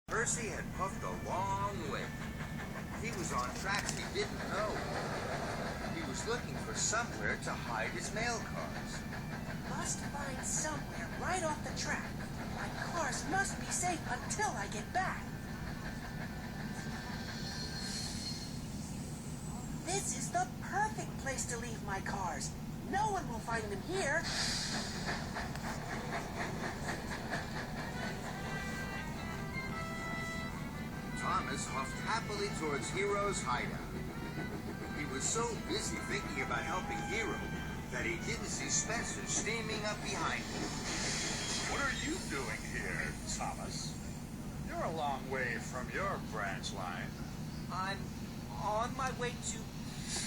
Percy had puffed a long way. He was on tracks he didn't know. He was looking for somewhere to hide his mail cars. Must find somewhere right off the track. My cars must be safe until I get back. This is the perfect place to leave my cars. No one will find them here. Thomas huffed happily towards Hero's hideout. He was so busy thinking about helping Hero that he didn't see Spencer steaming up behind him. What are you doing here, Thomas? You're a long way from your branch line. I'm on my way to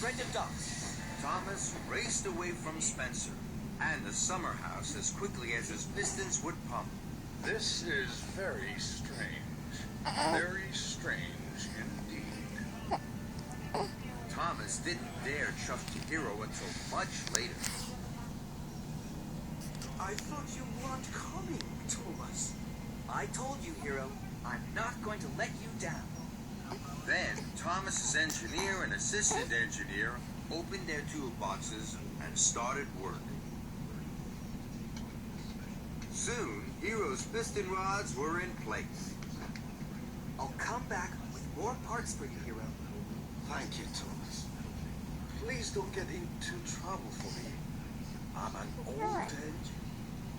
Brenda Docks. Thomas raced away from Spencer and the summer house as quickly as his pistons would pump. This is very strange. Very strange indeed. Thomas didn't dare chuff to Hero until much later. I thought you weren't coming, Thomas. I told you, Hero, I'm not going to let you down. Then Thomas's engineer and assistant engineer opened their toolboxes and started work. Soon, Hero's piston rods were in place. I'll come back with more parts for you, Hero. Thank you, Thomas. Please don't get into trouble for me. I'm an old engine.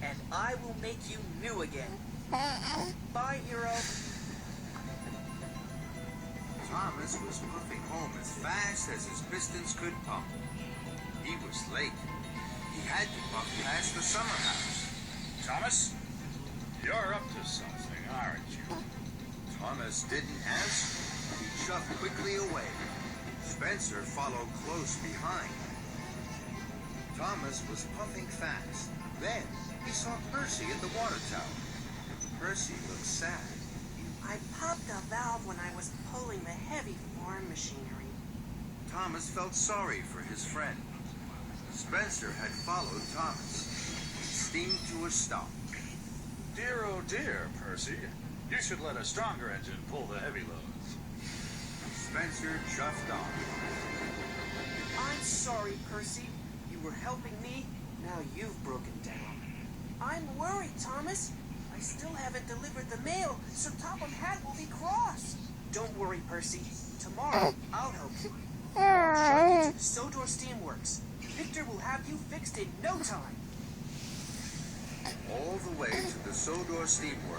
And I will make you new again. Bye, Hero. Thomas was puffing home as fast as his pistons could pump. He was late. He had to puff past the summer house. Thomas, you're up to something, aren't you? Thomas didn't answer. He shoved quickly away. Spencer followed close behind. Thomas was puffing fast. Then he saw Percy in the water tower. Percy looked sad. I popped a valve when I was pulling the heavy farm machinery. Thomas felt sorry for his friend. Spencer had followed Thomas. He steamed to a stop. Dear, oh dear, Percy. You should let a stronger engine pull the heavy loads. Spencer chuffed on. I'm sorry, Percy. You were helping me. Now you've broken down. I'm worried, Thomas. I still haven't delivered the mail, so Topham Hatt will be cross. Don't worry, Percy. Tomorrow, I'll help you. I'll shove you to the Sodor Steamworks. Victor will have you fixed in no time. All the way to the Sodor Steamworks.